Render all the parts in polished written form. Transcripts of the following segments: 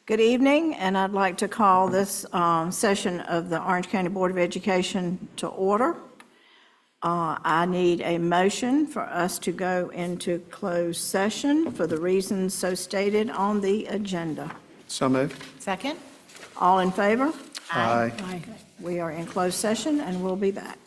Good evening, and I'd like to call this session of the Orange County Board of Education to order. I need a motion for us to go into closed session for the reasons so stated on the agenda. So moved. Second? All in favor? Aye. We are in closed session, and we'll be back.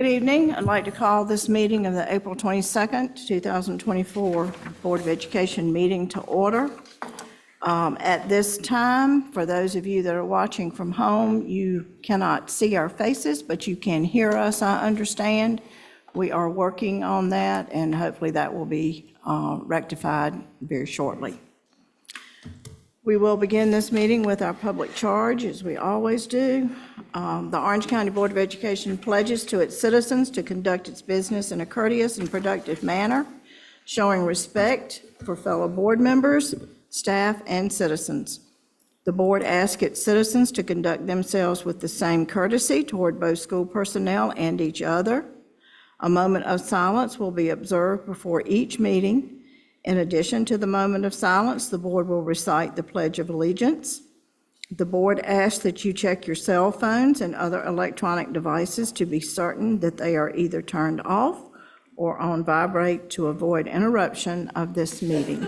Good evening. I'd like to call this meeting of the April 22nd, 2024 Board of Education meeting to order. At this time, for those of you that are watching from home, you cannot see our faces, but you can hear us, I understand. We are working on that, and hopefully that will be rectified very shortly. We will begin this meeting with our public charge, as we always do. The Orange County Board of Education pledges to its citizens to conduct its business in a courteous and productive manner, showing respect for fellow board members, staff, and citizens. The board asks its citizens to conduct themselves with the same courtesy toward both school personnel and each other. A moment of silence will be observed before each meeting. In addition to the moment of silence, the board will recite the Pledge of Allegiance. The board asks that you check your cell phones and other electronic devices to be certain that they are either turned off or on vibrate to avoid interruption of this meeting.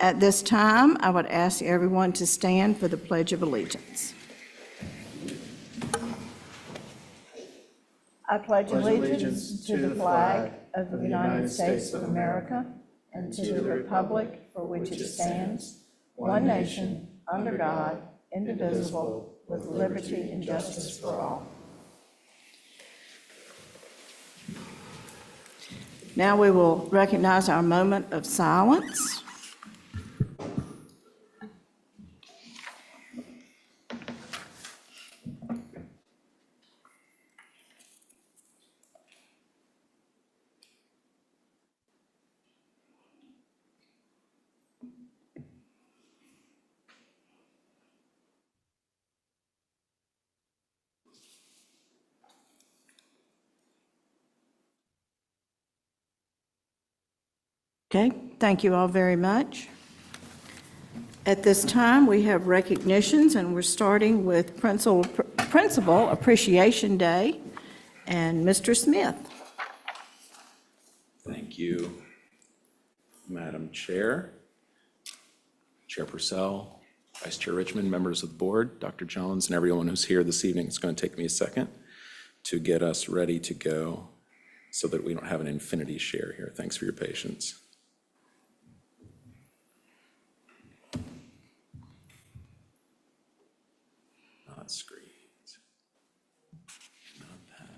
At this time, I would ask everyone to stand for the Pledge of Allegiance. I pledge allegiance to the flag of the United States of America and to the republic for which it stands, one nation, under God, indivisible, with liberty and justice for all. Now we will recognize our moment of silence. Okay, thank you all very much. At this time, we have recognitions, and we're starting with Principal Appreciation Day, and Mr. Smith. Thank you, Madam Chair, Chair Purcell, Vice Chair Richmond, members of the board, Dr. Jones, and everyone who's here this evening. It's going to take me a second to get us ready to go so that we don't have an infinity share here. Thanks for your patience. Not screens. Not that.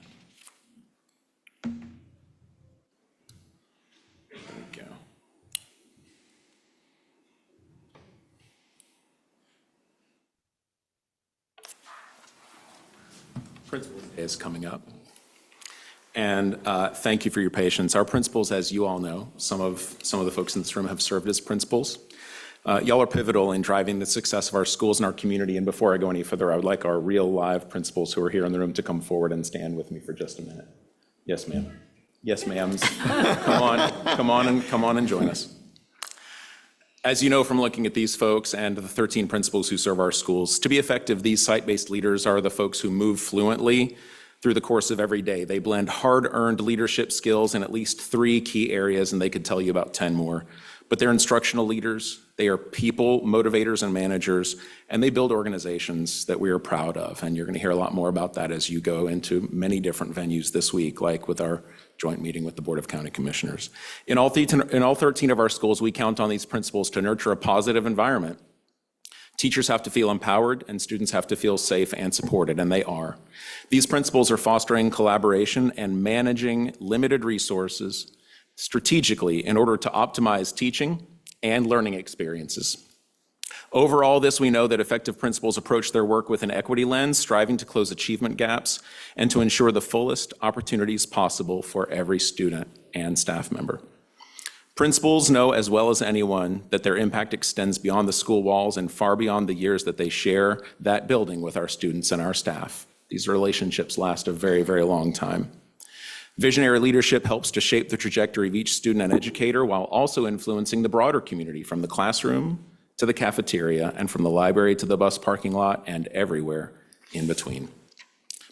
There we go. Principals Day is coming up. And thank you for your patience. Our principals, as you all know, some of the folks in this room have served as principals. Y'all are pivotal in driving the success of our schools and our community. And before I go any further, I would like our real live principals who are here in the room to come forward and stand with me for just a minute. Yes, ma'am. Yes, ma'ams. Come on and join us. As you know from looking at these folks and the 13 principals who serve our schools, to be effective, these site-based leaders are the folks who move fluently through the course of every day. They blend hard-earned leadership skills in at least 3 key areas, and they could tell you about 10 more. But they're instructional leaders, they are people, motivators, and managers, and they build organizations that we are proud of. And you're going to hear a lot more about that as you go into many different venues this week, like with our joint meeting with the Board of County Commissioners. In all 13 of our schools, we count on these principals to nurture a positive environment. Teachers have to feel empowered, and students have to feel safe and supported, and they are. These principals are fostering collaboration and managing limited resources strategically in order to optimize teaching and learning experiences. Overall, we know that effective principals approach their work with an equity lens, striving to close achievement gaps and to ensure the fullest opportunities possible for every student and staff member. Principals know as well as anyone that their impact extends beyond the school walls and far beyond the years that they share that building with our students and our staff. These relationships last a very, very long time. Visionary leadership helps to shape the trajectory of each student and educator while also influencing the broader community, from the classroom to the cafeteria and from the library to the bus parking lot and everywhere in between.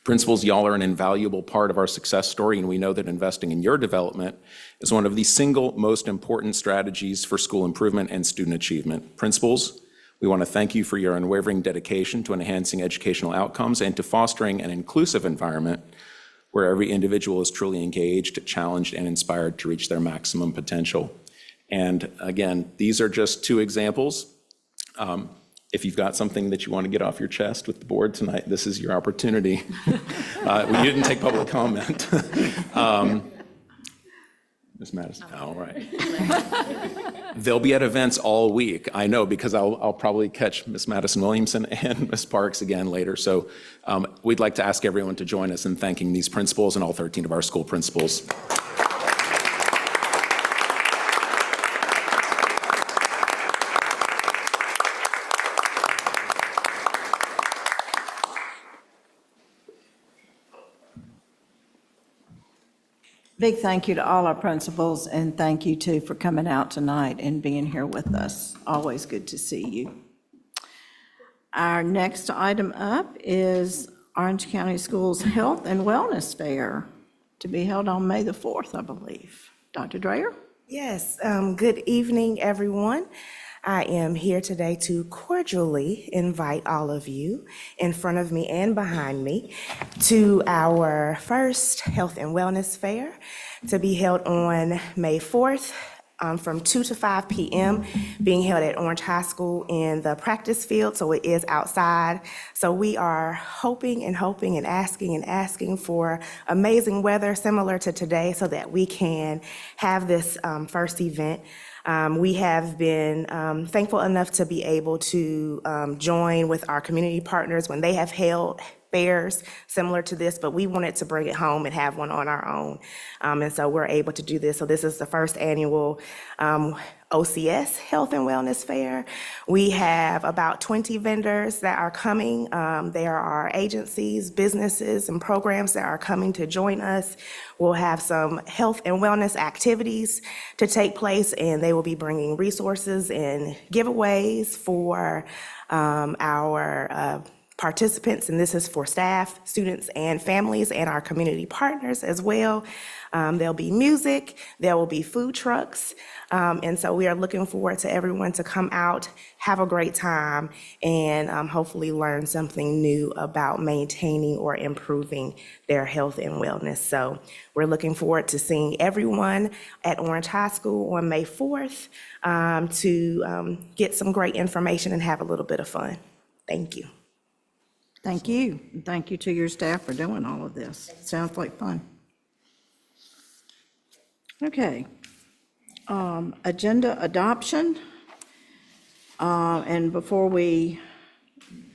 Principals, y'all are an invaluable part of our success story, and we know that investing in your development is one of the single most important strategies for school improvement and student achievement. Principals, we want to thank you for your unwavering dedication to enhancing educational outcomes and to fostering an inclusive environment where every individual is truly engaged, challenged, and inspired to reach their maximum potential. And again, these are just two examples. If you've got something that you want to get off your chest with the board tonight, this is your opportunity. We didn't take public comment. Ms. Madison, all right. They'll be at events all week, I know, because I'll probably catch Ms. Madison Williamson and Ms. Parks again later. So we'd like to ask everyone to join us in thanking these principals and all 13 of our school principals. Big thank you to all our principals, and thank you too for coming out tonight and being here with us. Always good to see you. Our next item up is Orange County Schools Health and Wellness Fair, to be held on May the 4th, I believe. Dr. Dreyer? Yes, good evening, everyone. I am here today to cordially invite all of you in front of me and behind me to our first Health and Wellness Fair to be held on May 4th from 2 to 5 p.m., being held at Orange High School in the practice field, so it is outside. So we are hoping and asking for amazing weather similar to today so that we can have this first event. We have been thankful enough to be able to join with our community partners when they have held fairs similar to this, but we wanted to bring it home and have one on our own. And so we're able to do this. So this is the first annual OCS Health and Wellness Fair. We have about 20 vendors that are coming. There are agencies, businesses, and programs that are coming to join us. We'll have some health and wellness activities to take place, and they will be bringing resources and giveaways for our participants, and this is for staff, students, and families, and our community partners as well. There'll be music, there will be food trucks, and so we are looking forward to everyone to come out, have a great time, and hopefully learn something new about maintaining or improving their health and wellness. So we're looking forward to seeing everyone at Orange High School on May 4th to get some great information and have a little bit of fun. Thank you. Thank you. And thank you to your staff for doing all of this. Sounds like fun. Okay. Agenda adoption. And before we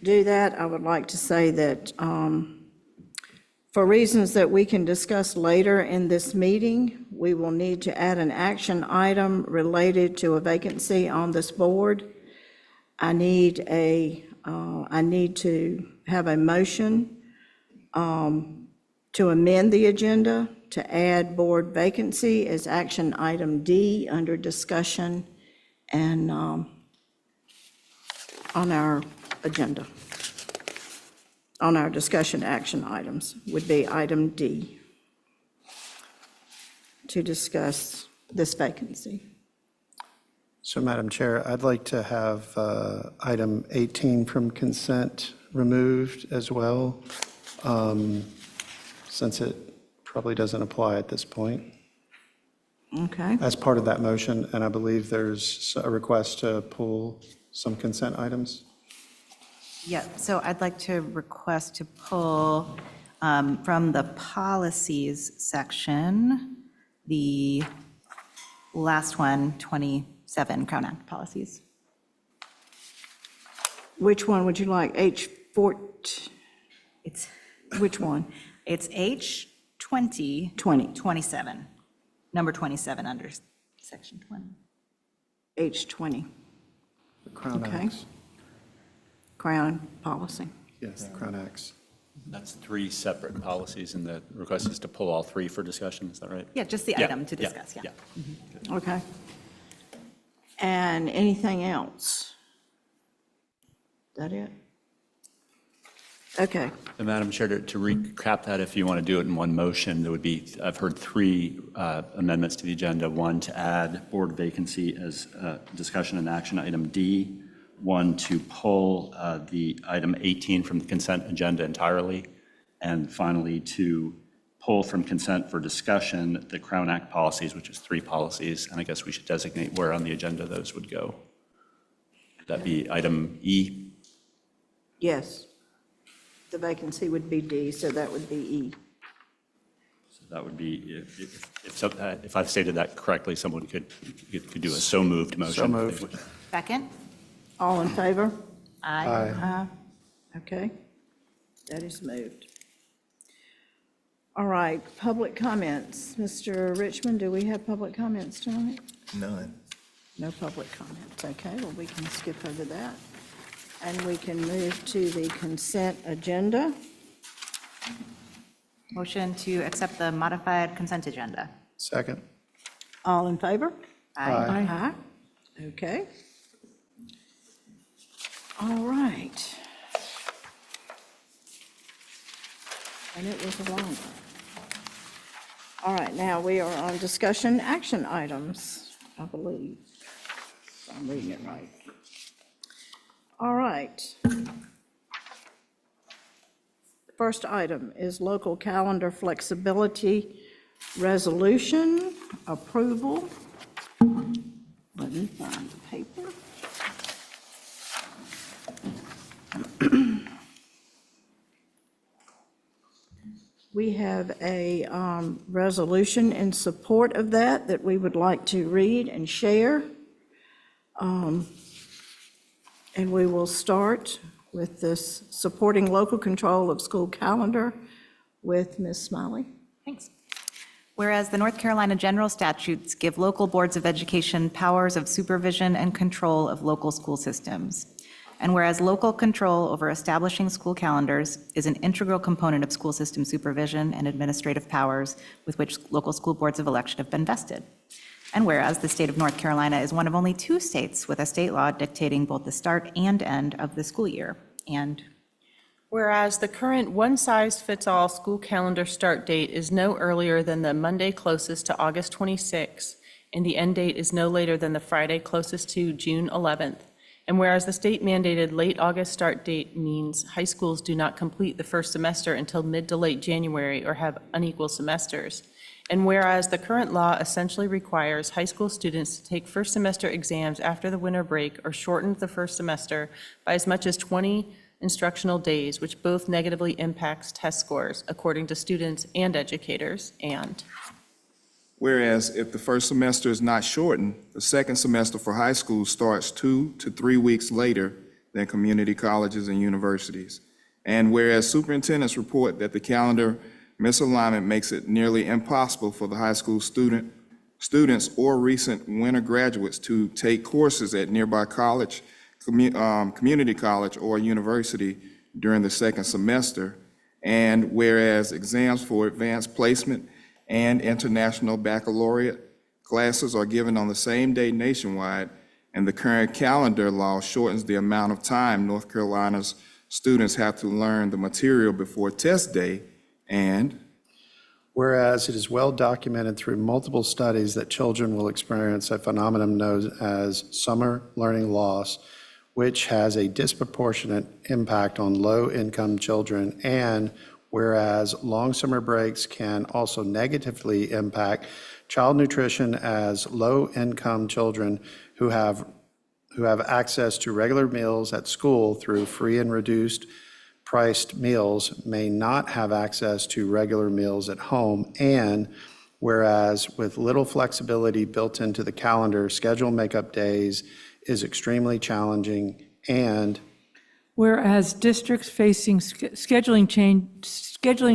do that, I would like to say that for reasons that we can discuss later in this meeting, we will need to add an action item related to a vacancy on this board. I need to have a motion to amend the agenda to add board vacancy as action item D under discussion and on our agenda. On our discussion action items would be item D to discuss this vacancy. So, Madam Chair, I'd like to have item 18 from consent removed as well, since it probably doesn't apply at this point. Okay. As part of that motion, and I believe there's a request to pull some consent items. Yeah, so I'd like to request to pull from the policies section, the last one, 27 Crown Act policies. Which one would you like? H4? It's Which one? H20. 20. 27, number 27 under section 20. H20. The Crown Okay. Acts. Crown policy. Yes, the Crown Acts. That's 3 separate policies, and the request is to pull all 3 for discussion, is that right? Yeah, just the item to discuss, yeah. Okay. And anything else? Is that it? Okay. And Madam Chair, to recap that, if you want to do it in one motion, there would be, I've heard 3 amendments to the agenda. 1, to add board vacancy as discussion and action item D. 1, to pull the item 18 from the consent agenda entirely. And finally, to pull from consent for discussion the Crown Act policies, which is 3 policies, and I guess we should designate where on the agenda those would go. Would that be item E? Yes. The vacancy would be D, so that would be E. So that would be, if I've stated that correctly, someone could do a so moved motion. So moved. Second? All in favor? Aye. Aye. Okay, that is moved. All right, public comments. Mr. Richmond, do we have public comments tonight? None. No public comments, okay, well, we can skip over that. And we can move to the consent agenda. Motion to accept the modified consent agenda. Second. All in favor? Aye. Aye. Okay. All right. And it was a long one. All right, now we are on discussion action items, I believe. If I'm reading it right. All right. The first item is local calendar flexibility resolution approval. Let me find the paper. We have a resolution in support of that we would like to read and share. And we will start with this supporting local control of school calendar with Ms. Smiley. Thanks. Whereas the North Carolina general statutes give local boards of education powers of supervision and control of local school systems. And whereas local control over establishing school calendars is an integral component of school system supervision and administrative powers with which local school boards of election have been vested. And whereas the state of North Carolina is one of only 2 states with a state law dictating both the start and end of the school year. And whereas the current one-size-fits-all school calendar start date is no earlier than the Monday closest to August 26th, and the end date is no later than the Friday closest to June 11th. And whereas the state-mandated late August start date means high schools do not complete the first semester until mid to late January or have unequal semesters. And whereas the current law essentially requires high school students to take first semester exams after the winter break or shortened the first semester by as much as 20 instructional days, which both negatively impacts test scores, according to students and educators. And Whereas if the first semester is not shortened, the second semester for high school starts 2 to 3 weeks later than community colleges and universities. And whereas superintendents report that the calendar misalignment makes it nearly impossible for the high school students or recent winter graduates to take courses at nearby college, community college, or university during the second semester. And whereas exams for advanced placement and international baccalaureate classes are given on the same day nationwide, and the current calendar law shortens the amount of time North Carolina's students have to learn the material before test day. And whereas it is well documented through multiple studies that children will experience a phenomenon known as summer learning loss, which has a disproportionate impact on low-income children, and whereas long summer breaks can also negatively impact child nutrition, as low-income children who have access to regular meals at school through free and reduced priced meals may not have access to regular meals at home. And whereas with little flexibility built into the calendar, schedule makeup days is extremely challenging. And whereas districts facing scheduling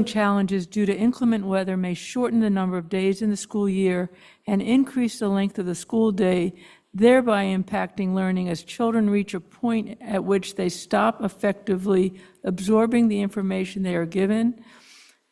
challenges due to inclement weather may shorten the number of days in the school year and increase the length of the school day, thereby impacting learning as children reach a point at which they stop effectively absorbing the information they are given.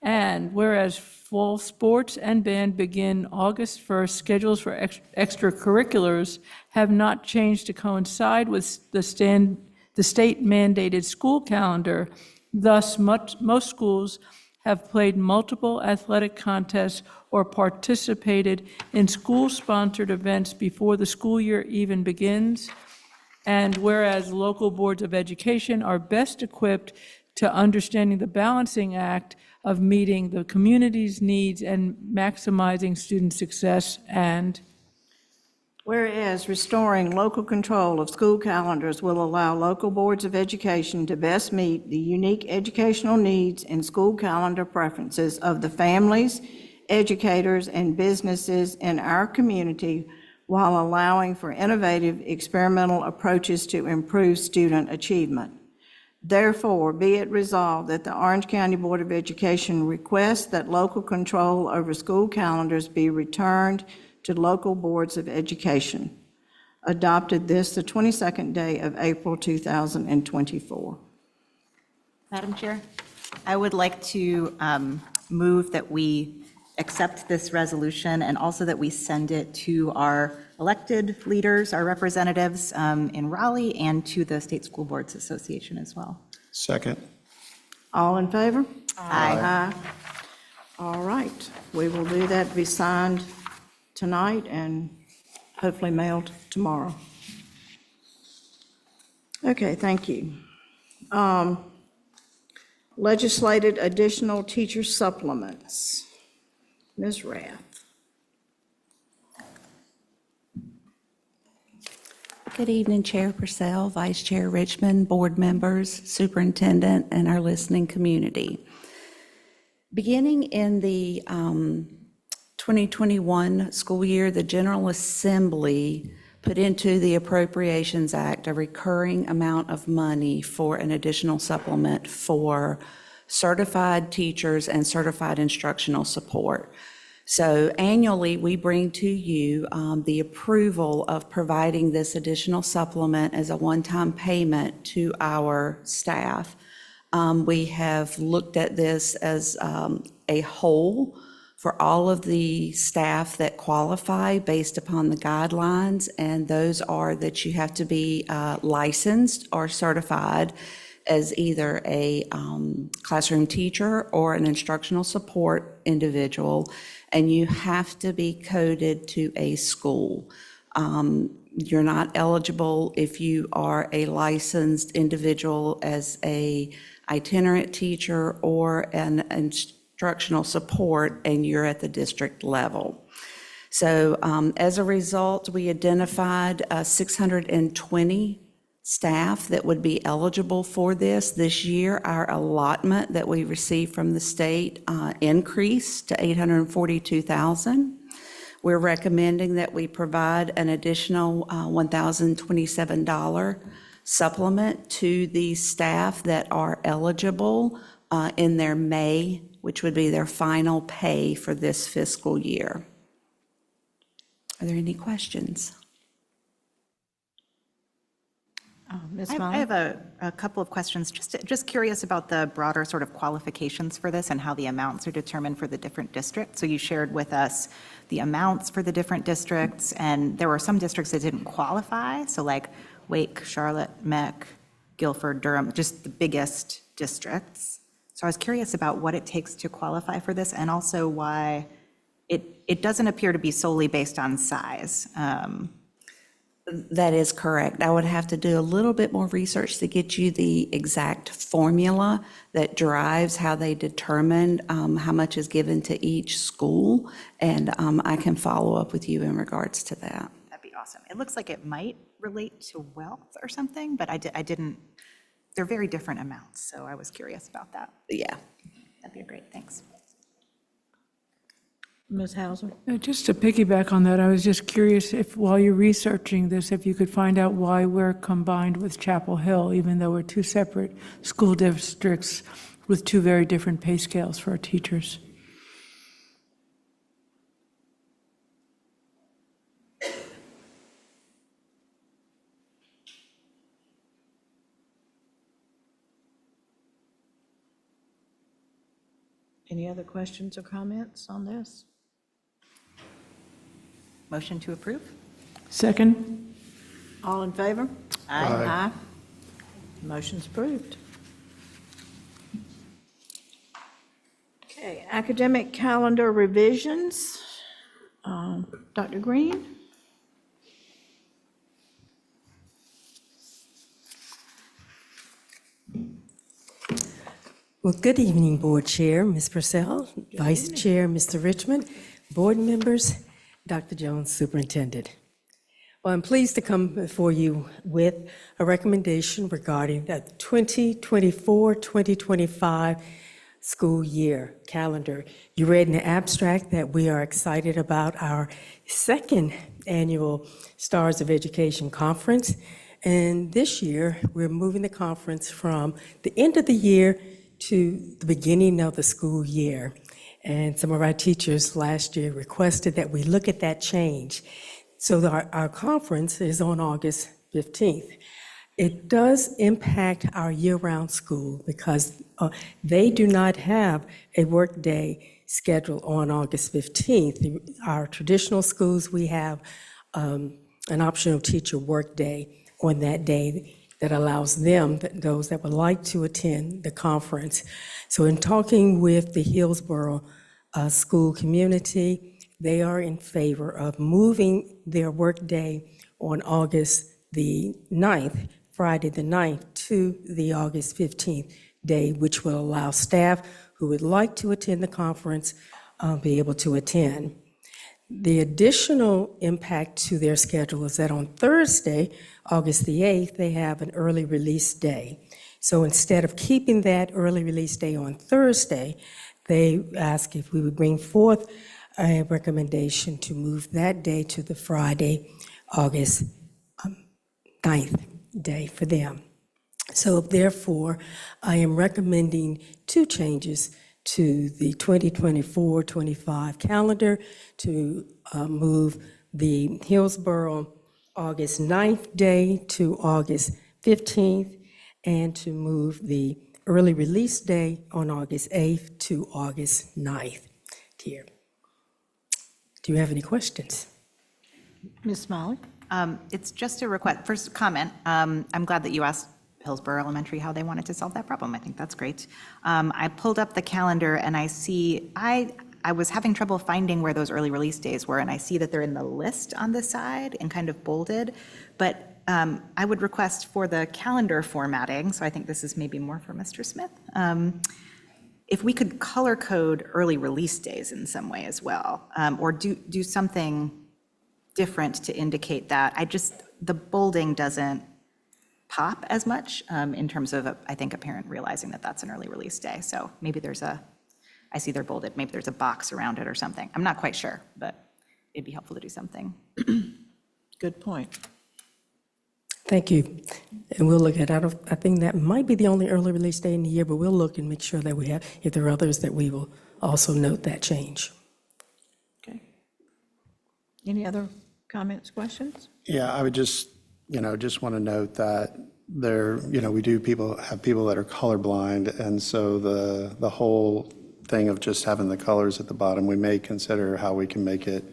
And whereas fall sports and band begin August 1st, schedules for extracurriculars have not changed to coincide with the state-mandated school calendar. Thus, most schools have played multiple athletic contests or participated in school-sponsored events before the school year even begins. And whereas local boards of education are best equipped to understanding the balancing act of meeting the community's needs and maximizing student success, and Whereas restoring local control of school calendars will allow local boards of education to best meet the unique educational needs and school calendar preferences of the families, educators, and businesses in our community while allowing for innovative experimental approaches to improve student achievement. Therefore, be it resolved that the Orange County Board of Education requests that local control over school calendars be returned to local boards of education. Adopted this the 22nd day of April 2024. Madam Chair, I would like to move that we accept this resolution and also that we send it to our elected leaders, our representatives in Raleigh, and to the State School Boards Association as well. Second. All in favor? Aye. Aye. All right, we will do that, be signed tonight and hopefully mailed tomorrow. Okay, thank you. Legislated additional teacher supplements. Ms. Rath. Good evening, Chair Purcell, Vice Chair Richmond, board members, superintendent, and our listening community. Beginning in the 2021 school year, the General Assembly put into the Appropriations Act a recurring amount of money for an additional supplement for certified teachers and certified instructional support. So annually, we bring to you the approval of providing this additional supplement as a one-time payment to our staff. We have looked at this as a whole for all of the staff that qualify based upon the guidelines, and those are that you have to be licensed or certified as either a classroom teacher or an instructional support individual, and you have to be coded to a school. You're not eligible if you are a licensed individual as a itinerant teacher or an instructional support and you're at the district level. So as a result, we identified 620 staff that would be eligible for this year. Our allotment that we received from the state increased to $842,000. We're recommending that we provide an additional $1,027 supplement to the staff that are eligible in their May, which would be their final pay for this fiscal year. Are there any questions? Ms. I Mullin? have a couple of questions. Just curious about the broader sort of qualifications for this and how the amounts are determined for the different districts. So you shared with us the amounts for the different districts, and there were some districts that didn't qualify. So like Wake, Charlotte, Meck, Guilford, Durham, just the biggest districts. So I was curious about what it takes to qualify for this and also why it doesn't appear to be solely based on size. That is correct. I would have to do a little bit more research to get you the exact formula that drives how they determine how much is given to each school, and I can follow up with you in regards to that. That'd be awesome. It looks like it might relate to wealth or something, but I didn't, they're very different amounts, so I was curious about that. Yeah. That'd be great, thanks. Ms. Hauser? Just to piggyback on that, I was just curious if, while you're researching this, if you could find out why we're combined with Chapel Hill, even though we're two separate school districts with two very different pay scales for our teachers. Any other questions or comments on this? Motion to approve? Second? All in favor? Aye. Motion's approved. Okay, academic calendar revisions. Dr. Green? Well, good evening, Board Chair, Ms. Purcell, Vice Chair, Mr. Richmond, board members, Dr. Jones, Superintendent. Well, I'm pleased to come before you with a recommendation regarding the 2024-2025 school year calendar. You read in the abstract that we are excited about our second annual Stars of Education Conference. And this year, we're moving the conference from the end of the year to the beginning of the school year. And some of our teachers last year requested that we look at that change. So our conference is on August 15th. It does impact our year-round school because they do not have a workday schedule on August 15th. Our traditional schools, we have an optional teacher workday on that day that allows them, those that would like to attend the conference. So in talking with the Hillsborough school community, they are in favor of moving their workday on August the 9th, Friday the 9th, to the August 15th day, which will allow staff who would like to attend the conference be able to attend. The additional impact to their schedule is that on Thursday, August the 8th, they have an early release day. So instead of keeping that early release day on Thursday, they ask if we would bring forth a recommendation to move that day to the Friday, August 9th day for them. So therefore, I am recommending two changes to the 2024-25 calendar to move the Hillsborough August 9th day to August 15th, and to move the early release day on August 8th to August 9th. Here. Do you have any questions? Ms. Smiley? It's just a request, first comment, I'm glad that you asked Hillsborough Elementary how they wanted to solve that problem. I think that's great. I pulled up the calendar and I see, I was having trouble finding where those early release days were, and I see that they're in the list on the side and kind of bolded, but I would request for the calendar formatting, so I think this is maybe more for Mr. Smith, if we could color code early release days in some way as well, or do something different to indicate that. The bolding doesn't pop as much in terms of, I think, a parent realizing that that's an early release day. So maybe I see they're bolded, maybe there's a box around it or something. I'm not quite sure, but it'd be helpful to do something. Good point. Thank you. And we'll look at it. I think that might be the only early release day in the year, but we'll look and make sure that we have, if there are others, that we will also note that change. Okay. Any other comments, questions? Yeah, I would just want to note that we do have people that are colorblind, and so the whole thing of just having the colors at the bottom, we may consider how we can make it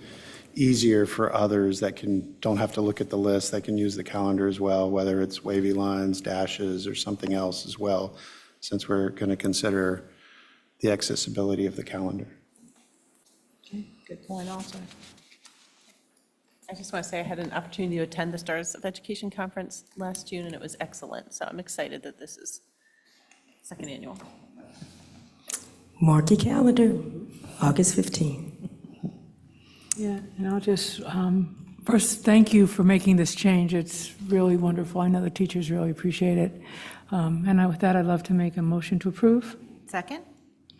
easier for others that don't have to look at the list, that can use the calendar as well, whether it's wavy lines, dashes, or something else as well, since we're going to consider the accessibility of the calendar. Okay, good point also. I just want to say I had an opportunity to attend the Stars of Education Conference last June, and it was excellent. So I'm excited that this is second annual. Mark your calendar, August 15th. Yeah, and I'll just, first, thank you for making this change. It's really wonderful. I know the teachers really appreciate it. And with that, I'd love to make a motion to approve. Second?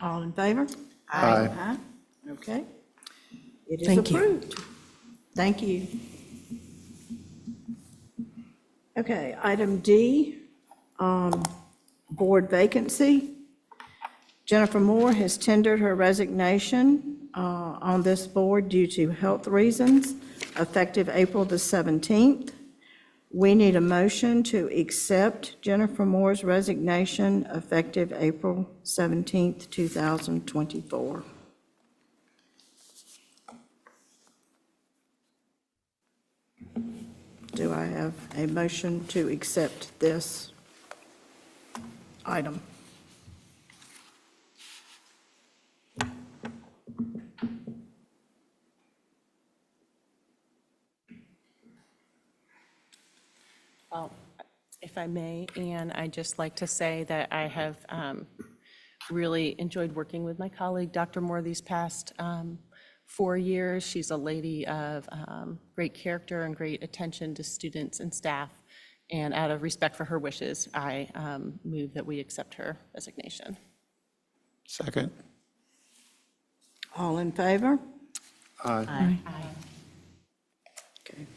All in favor? Aye. Aye. Okay. It is Thank you. approved. Thank you. Okay, item D, board vacancy. Jennifer Moore has tendered her resignation on this board due to health reasons, effective April the 17th. We need a motion to accept Jennifer Moore's resignation effective April 17th, 2024. Do I have a motion to accept this item? If I may, Anne, I'd just like to say that I have really enjoyed working with my colleague, Dr. Moore, these past 4 years. She's a lady of great character and great attention to students and staff. And out of respect for her wishes, I move that we accept her resignation. Second. All in favor? Aye. Okay.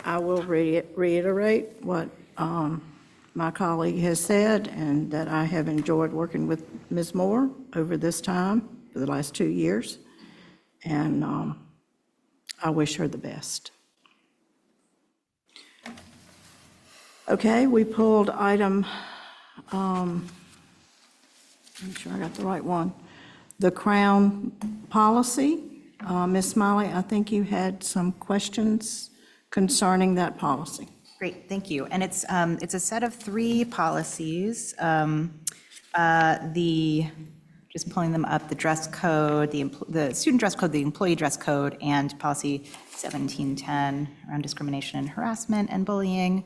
I will reiterate what my colleague has said, and that I have enjoyed working with Ms. Moore over this time, for the last 2 years, and I wish her the best. Okay, we pulled item, make sure I got the right one, the Crown policy. Ms. Smiley, I think you had some questions concerning that policy. Great, thank you. And it's a set of 3 policies. Just pulling them up, the dress code, the student dress code, the employee dress code, and policy 1710 around discrimination and harassment and bullying.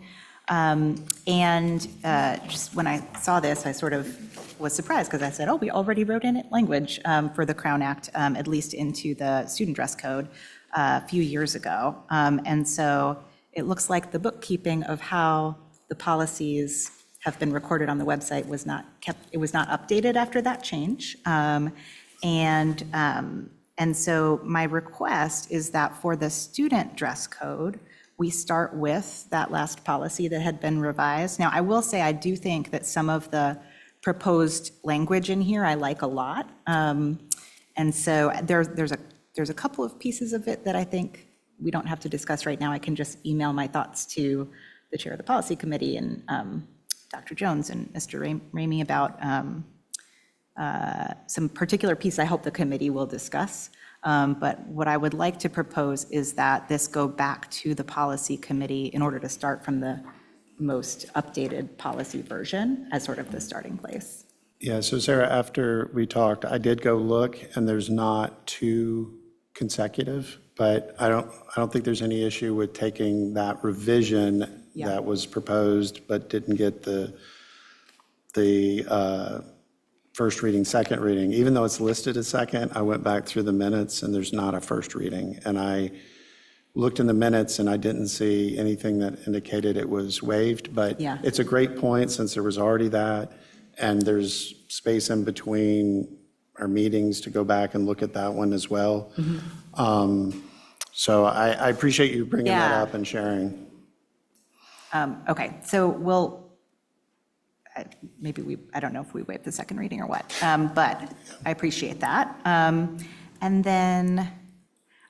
Just when I saw this, I sort of was surprised because I said, oh, we already wrote in it language for the Crown Act, at least into the student dress code a few years ago. And so it looks like the bookkeeping of how the policies have been recorded on the website was not updated after that change. And so my request is that for the student dress code, we start with that last policy that had been revised. Now, I will say I do think that some of the proposed language in here I like a lot. And so there's a couple of pieces of it that I think we don't have to discuss right now. I can just email my thoughts to the chair of the policy committee and Dr. Jones and Mr. Ramey about some particular piece I hope the committee will discuss. But what I would like to propose is that this go back to the policy committee in order to start from the most updated policy version as sort of the starting place. Yeah, so Sarah, after we talked, I did go look, and there's not 2 consecutive, but I don't think there's any issue with taking that revision that was proposed but didn't get the first reading, second reading. Even though it's listed as second, I went back through the minutes and there's not a first reading. And I looked in the minutes and I didn't see anything that indicated it was waived, but it's a great point since there was already that, and there's space in between our meetings to go back and look at that one as well. So I appreciate you bringing that up and sharing. Okay, so maybe I don't know if we waive the second reading or what, but I appreciate that. And then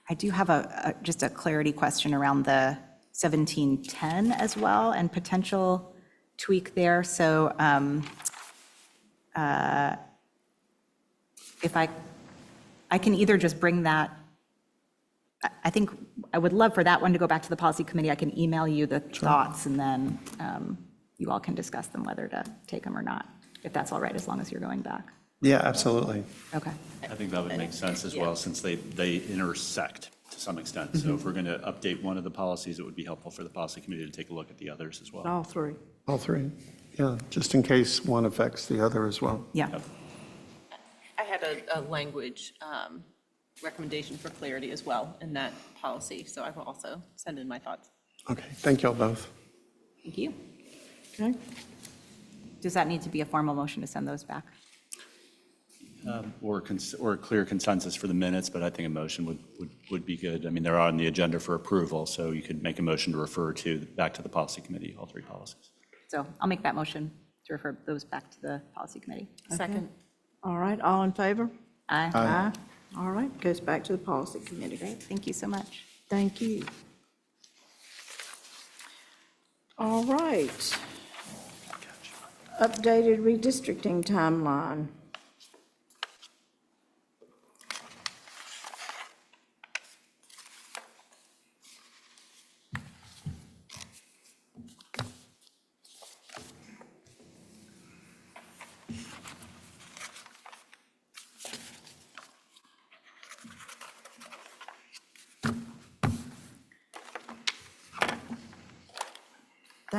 I do have just a clarity question around the 1710 as well and potential tweak there. So if I can either just bring that, I think I would love for that one to go back to the policy committee. I can email you the thoughts and then you all can discuss them, whether to take them or not, if that's all right, as long as you're going back. Yeah, absolutely. Okay. I think that would make sense as well, since they intersect to some extent. So if we're going to update one of the policies, it would be helpful for the policy committee to take a look at the others as well. All 3. All 3, yeah, just in case one affects the other as well. Yeah. I had a language recommendation for clarity as well in that policy, so I will also send in my thoughts. Okay, thank you all both. Thank you. Okay. Does that need to be a formal motion to send those back? Or a clear consensus for the minutes, but I think a motion would be good. I mean, they're on the agenda for approval, so you could make a motion to refer back to the policy committee, all 3 policies. So I'll make that motion to refer those back to the policy committee. Second. All right, all in favor? Aye. Aye. All right, goes back to the policy committee. Great, thank you so much. Thank you. All right. Updated redistricting timeline.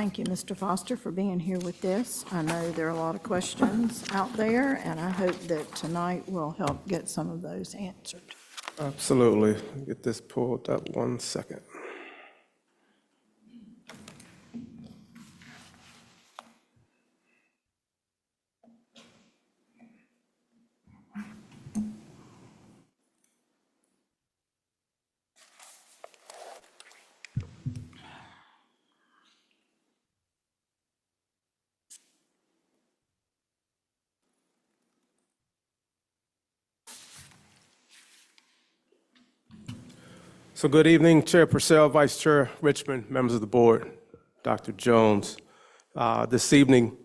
Thank you, Mr. Foster, for being here with this. I know there are a lot of questions out there, and I hope that tonight will help get some of those answered. Absolutely. Get this pulled up 1 second. So good evening, Chair Purcell, Vice Chair Richmond, members of the board, Dr. Jones. This evening,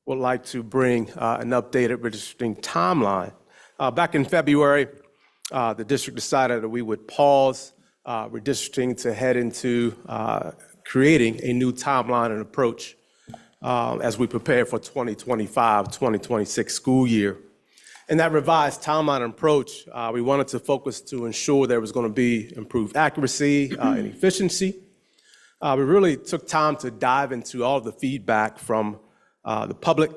would like to bring an updated redistricting timeline. Back in February, the district decided that we would pause redistricting to head into creating a new timeline and approach as we prepare for 2025-2026 school year. In that revised timeline and approach, we wanted to focus to ensure there was going to be improved accuracy and efficiency. We really took time to dive into all of the feedback from the public,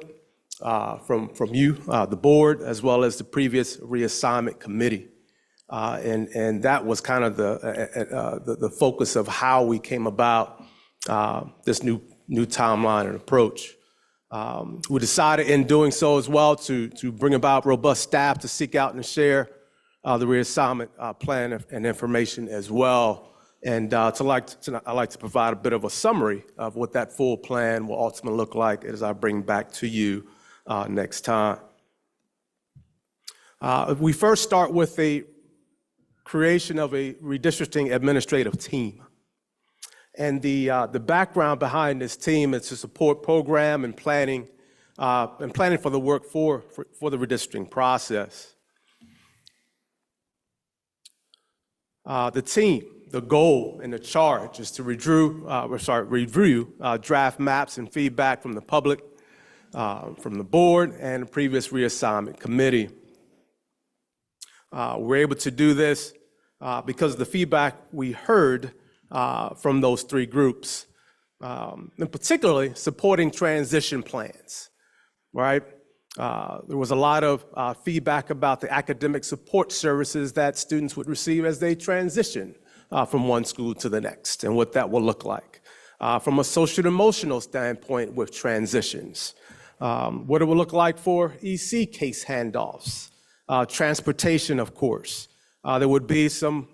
from you, the board, as well as the previous reassignment committee. And that was kind of the focus of how we came about this new timeline and approach. We decided in doing so as well to bring about robust staff to seek out and share the reassignment plan and information as well. And I'd like to provide a bit of a summary of what that full plan will ultimately look like as I bring back to you next time. We first start with the creation of a redistricting administrative team. And the background behind this team is to support program and planning for the work for the redistricting process. The team, the goal and the charge is to review draft maps and feedback from the public, from the board and the previous reassignment committee. We're able to do this because of the feedback we heard from those three groups, and particularly supporting transition plans, right? There was a lot of feedback about the academic support services that students would receive as they transition from one school to the next and what that will look like. From a social and emotional standpoint with transitions, what it will look like for EC case handoffs, transportation, of course. There would be some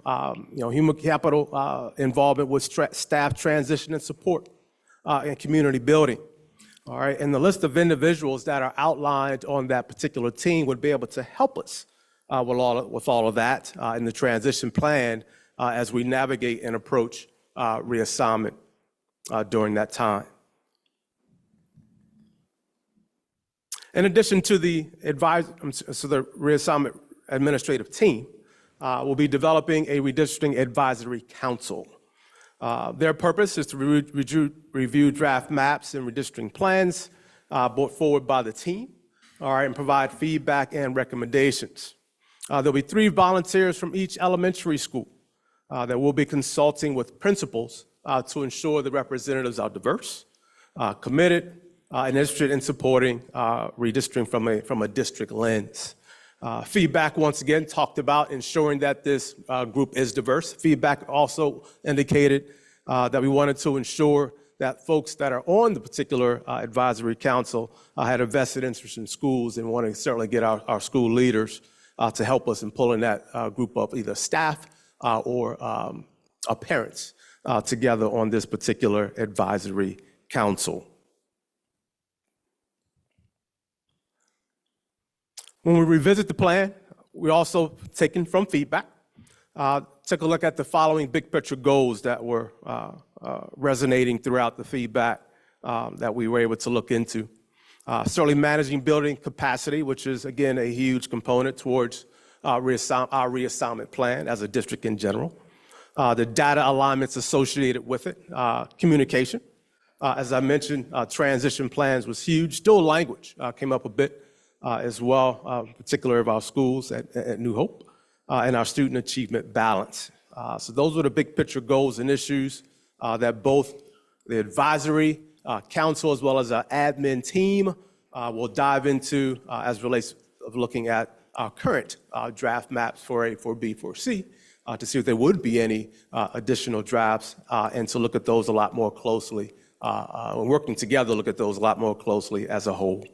human capital involvement with staff transition and support and community building. All right, and the list of individuals that are outlined on that particular team would be able to help us with all of that in the transition plan as we navigate and approach reassignment during that time. In addition to the reassignment administrative team, we'll be developing a redistricting advisory council. Their purpose is to review draft maps and redistricting plans brought forward by the team, all right, and provide feedback and recommendations. There'll be 3 volunteers from each elementary school that will be consulting with principals to ensure the representatives are diverse, committed, and interested in supporting redistricting from a district lens. Feedback, once again, talked about ensuring that this group is diverse. Feedback also indicated that we wanted to ensure that folks that are on the particular advisory council had a vested interest in schools and wanted to certainly get our school leaders to help us in pulling that group of either staff or parents together on this particular advisory council. When we revisit the plan, we also taken from feedback, took a look at the following big picture goals that were resonating throughout the feedback that we were able to look into. Certainly managing building capacity, which is, again, a huge component towards our reassignment plan as a district in general. The data alignments associated with it, communication. As I mentioned, transition plans was huge. Still language came up a bit. As well, particularly of our schools at New Hope, and our student achievement balance. So those were the big picture goals and issues that both The advisory council, as well as our admin team, will dive into, as relates of looking at our current draft maps for A, for B, for C, to see if there would be any additional drafts, and to look at those a lot more closely, and working together, look at those a lot more closely as a whole.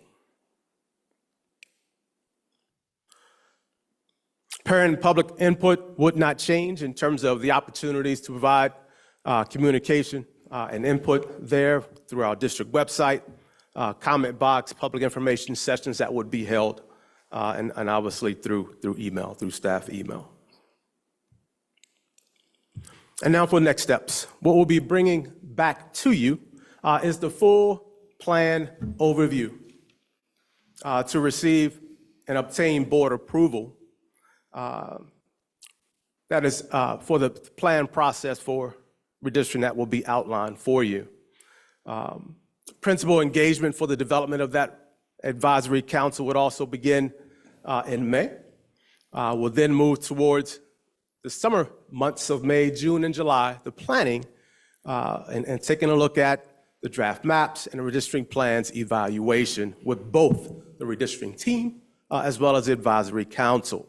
Parent and public input would not change in terms of the opportunities to provide communication and input there through our district website, comment box, public information sessions that would be held, and obviously through email, through staff email. And now for next steps. What we'll be bringing back to you is the full plan overview to receive and obtain board approval. That is for the plan process for redistricting that will be outlined for you. Principal engagement for the development of that advisory council would also begin in May. We'll then move towards the summer months of May, June, and July, the planning, and taking a look at the draft maps and the redistricting plans evaluation with both the redistricting team as well as the advisory council.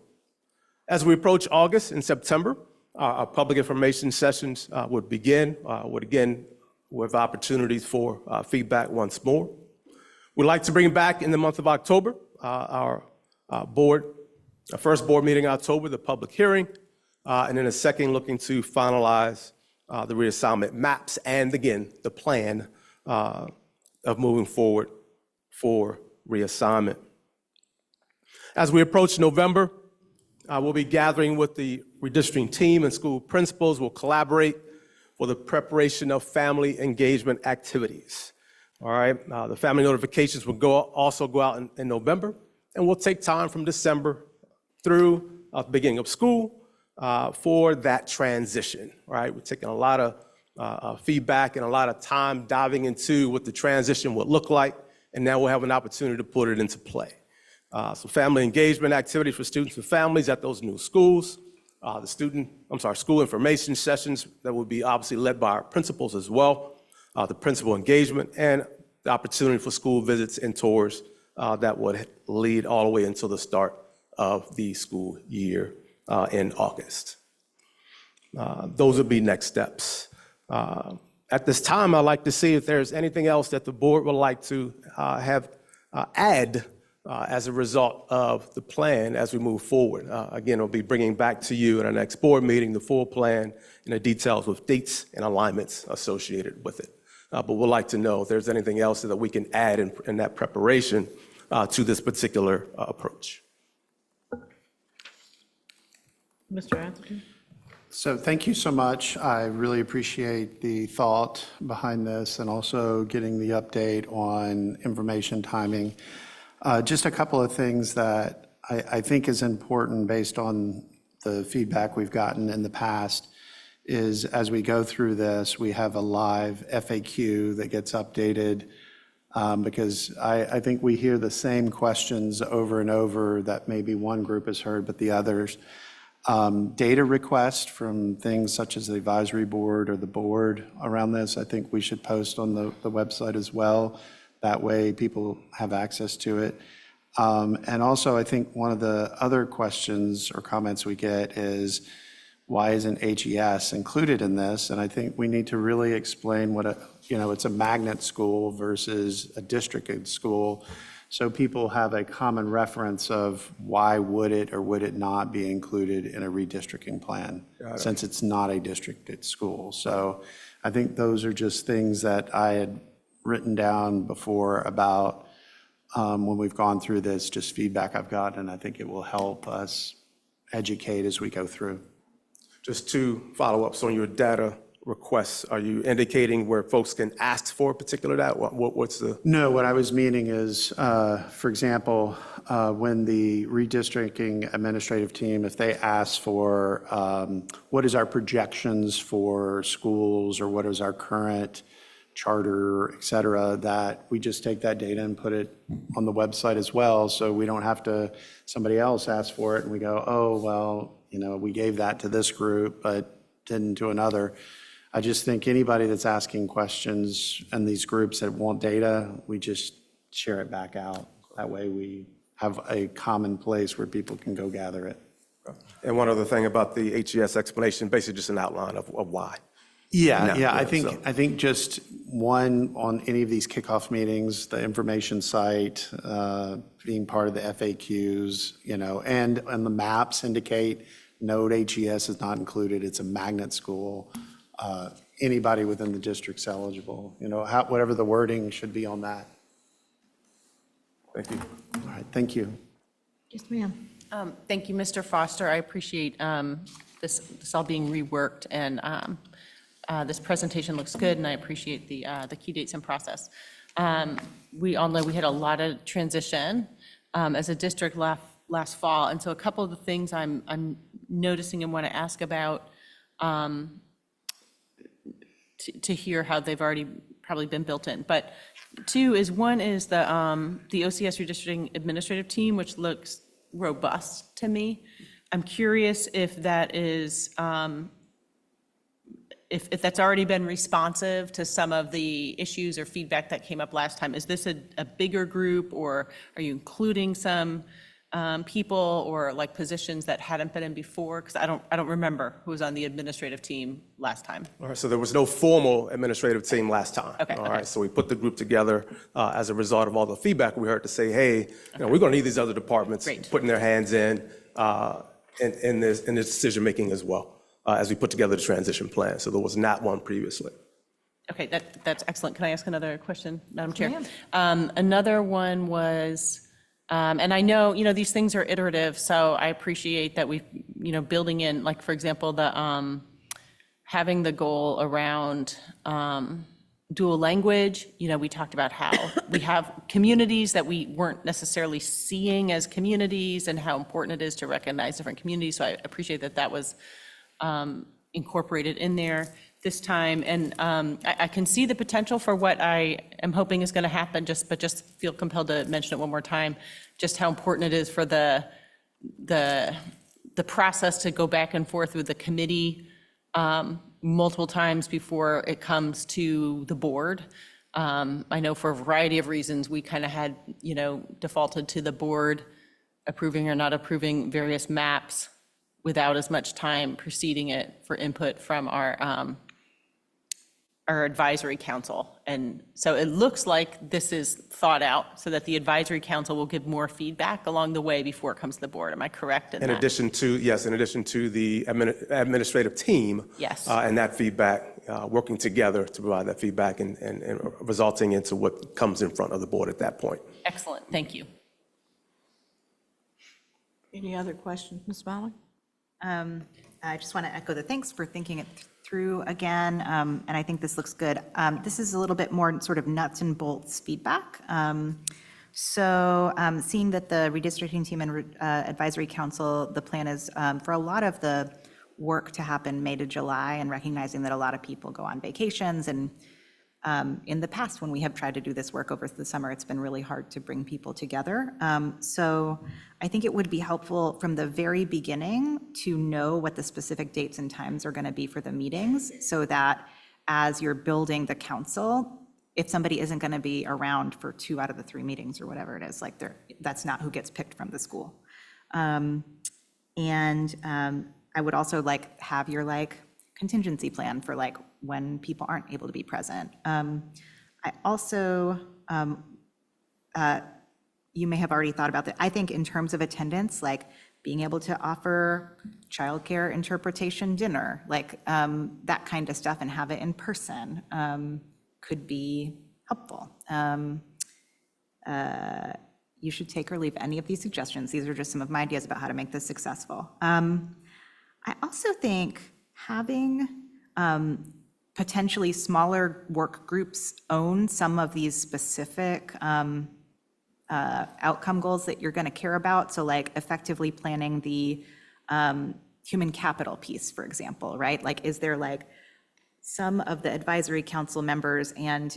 As we approach August and September, our public information sessions would begin, with opportunities for feedback once more. We'd like to bring back in the month of October our first board meeting in October, the public hearing, and then a second looking to finalize the reassignment maps and again, the plan of moving forward for reassignment. As we approach November, we'll be gathering with the redistricting team and school principals. We'll collaborate for the preparation of family engagement activities. All right, the family notifications will also go out in November, and we'll take time from December through the beginning of school for that transition. All right, we're taking a lot of feedback and a lot of time diving into what the transition would look like, and now we'll have an opportunity to put it into play. So family engagement activities for students and families at those new schools. School information sessions that will be obviously led by our principals as well. The principal engagement and the opportunity for school visits and tours that would lead all the way until the start of the school year in August. Those would be next steps. At this time, I'd like to see if there's anything else that the board would like to have add as a result of the plan as we move forward. Again, we'll be bringing back to you at our next board meeting the full plan and the details with dates and alignments associated with it. But we'd like to know if there's anything else that we can add in that preparation to this particular approach. Mr. Atherton? So thank you so much. I really appreciate the thought behind this and also getting the update on information timing. Just a couple of things that I think is important based on the feedback we've gotten in the past is as we go through this, we have a live FAQ that gets updated because I think we hear the same questions over and over that maybe one group has heard, but the others. Data request from things such as the advisory board or the board around this, I think we should post on the website as well. That way people have access to it. And also I think one of the other questions or comments we get is why isn't HES included in this? And I think we need to really explain what it's a magnet school versus a districted school. So people have a common reference of why would it or would it not be included in a redistricting plan since it's not a districted school. So I think those are just things that I had written down before about when we've gone through this, just feedback I've gotten, and I think it will help us educate as we go through. Just two follow-ups on your data requests. Are you indicating where folks can ask for a particular data? What's the? No, what I was meaning is, for example, when the redistricting administrative team, if they ask for what is our projections for schools or what is our current charter, et cetera, that we just take that data and put it on the website as well. So we don't have to, somebody else ask for it and we go, oh, well, we gave that to this group, but didn't to another. I just think anybody that's asking questions and these groups that want data, we just share it back out. That way we have a common place where people can go gather it. And one other thing about the HES explanation, basically just an outline of why. Yeah, Yeah, I so- think just one, on any of these kickoff meetings, the information site, being part of the FAQs, and the maps indicate Node HES is not included, it's a magnet school. Anybody within the district's eligible, whatever the wording should be on that. Thank you. All right, thank you. Yes, ma'am. Thank you, Mr. Foster. I appreciate this all being reworked, and this presentation looks good, and I appreciate the key dates and process. We all know we had a lot of transition as a district last fall, and so a couple of the things I'm noticing and want to ask about to hear how they've already probably been built in. But one is the OCS redistricting administrative team, which looks robust to me. I'm curious if that is, if that's already been responsive to some of the issues or feedback that came up last time. Is this a bigger group, or are you including some people or like positions that hadn't been in before? Because I don't remember who was on the administrative team last time. All right, so there was no formal administrative team last time. Okay, All okay. right, so we put the group together as a result of all the feedback we heard to say, hey, we're going to need these other departments Great. putting their hands in this decision-making as well as we put together the transition plan. So there was not one previously. Okay, that's excellent. Can I ask another question, Madam Chair? Another one was, and I know, these things are iterative, so I appreciate that we, building in, like, for example, the having the goal around dual language. We talked about how we have communities that we weren't necessarily seeing as communities and how important it is to recognize different communities. So I appreciate that was incorporated in there this time. And I can see the potential for what I am hoping is going to happen, but just feel compelled to mention it one more time, just how important it is for the process to go back and forth with the committee multiple times before it comes to the board. I know for a variety of reasons, we kind of had, defaulted to the board approving or not approving various maps without as much time preceding it for input from our advisory council. And so it looks like this is thought out so that the advisory council will give more feedback along the way before it comes to the board. Am I correct in that? In addition to the administrative team. Yes. And that feedback, working together to provide that feedback and resulting into what comes in front of the board at that point. Excellent, thank you. Any other questions, Ms. Smiley? I just want to echo the thanks for thinking it through again, and I think this looks good. This is a little bit more sort of nuts and bolts feedback. Seeing that the redistricting team and advisory council, the plan is for a lot of the work to happen May to July, and recognizing that a lot of people go on vacations, and in the past, when we have tried to do this work over the summer, it's been really hard to bring people together. So I think it would be helpful from the very beginning to know what the specific dates and times are going to be for the meetings, so that as you're building the council, if somebody isn't going to be around for 2 out of the 3 meetings or whatever it is, like that's not who gets picked from the school. I would also have your contingency plan for when people aren't able to be present. I also, you may have already thought about that. I think in terms of attendance, being able to offer childcare interpretation dinner, that kind of stuff, and have it in person could be helpful. You should take or leave any of these suggestions. These are just some of my ideas about how to make this successful. I also think having potentially smaller work groups own some of these specific outcome goals that you're going to care about. So effectively planning the human capital piece, for example, right? Is there some of the advisory council members and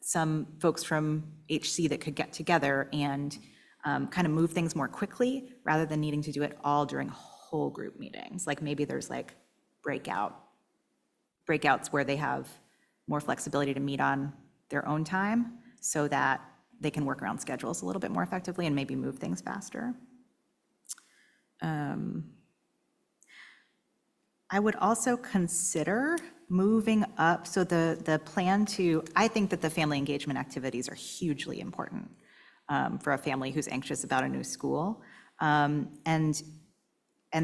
some folks from HC that could get together and kind of move things more quickly rather than needing to do it all during whole group meetings? Maybe there's breakout breakouts where they have more flexibility to meet on their own time so that they can work around schedules a little bit more effectively and maybe move things faster. I would also consider moving up, so the plan to, I think that the family engagement activities are hugely important for a family who's anxious about a new school. And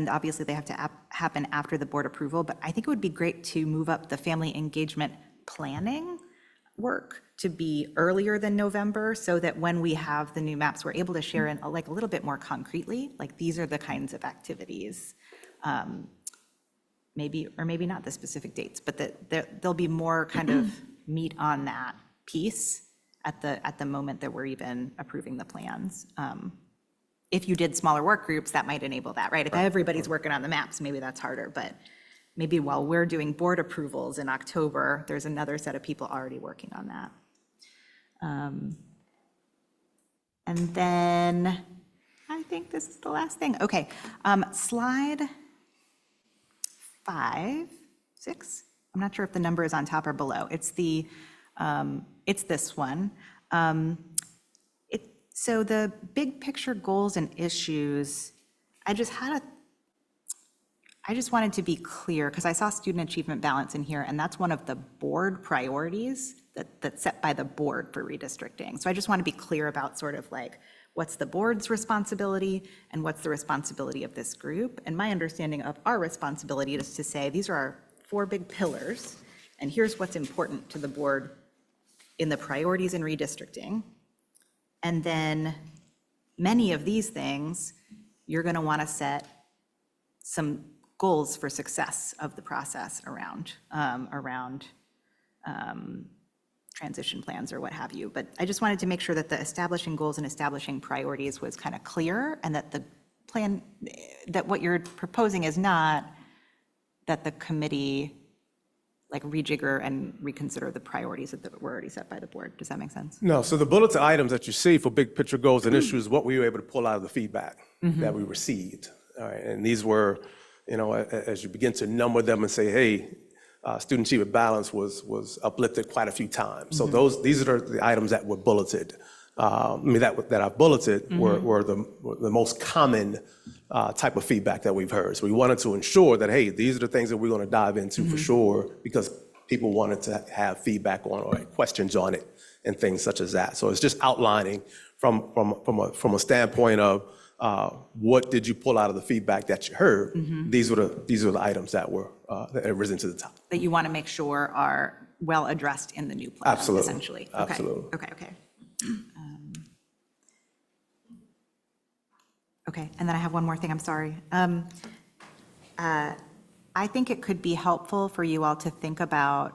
obviously they have to happen after the board approval, but I think it would be great to move up the family engagement planning work to be earlier than November, so that when we have the new maps, we're able to share in like a little bit more concretely, like these are the kinds of activities. Maybe, or maybe not the specific dates, but that there'll be more kind of meat on that piece at the moment that we're even approving the plans. If you did smaller work groups, that might enable that, right? If everybody's working on the maps, maybe that's harder, but maybe while we're doing board approvals in October, there's another set of people already working on that. And then I think this is the last thing. Okay, slide 5, 6. I'm not sure if the number is on top or below. It's the, it's this one. So the big picture goals and issues, I just wanted to be clear, because I saw student achievement balance in here, and that's one of the board priorities that's set by the board for redistricting. So I just want to be clear about sort of like, what's the board's responsibility and what's the responsibility of this group? And my understanding of our responsibility is to say, these are our 4 big pillars, and here's what's important to the board in the priorities in redistricting. And then many of these things, you're going to want to set some goals for success of the process around transition plans or what have you. But I just wanted to make sure that the establishing goals and establishing priorities was kind of clear, and that the plan, that what you're proposing is not that the committee like rejigger and reconsider the priorities that were already set by the board. Does that make sense? No, so the bulleted items that you see for big picture goals and issues, what we were able to pull out of the feedback that we received. All right, and these were, you know, as you begin to number them and say, hey, student achievement balance was uplifted quite a few times. So these are the items that were bulleted. I mean, that I've bulleted were the most common type of feedback that we've heard. So we wanted to ensure that, hey, these are the things that we're going to dive into for sure, because people wanted to have feedback on or questions on it and things such as that. So it's just outlining from a standpoint of what did you pull out of the feedback that you heard. These are the items that were that have risen to the top. That you want to make sure are well addressed in the new plan, Absolutely. essentially. Okay. Absolutely. Okay. Okay, and then I have one more thing, I'm sorry. I think it could be helpful for you all to think about,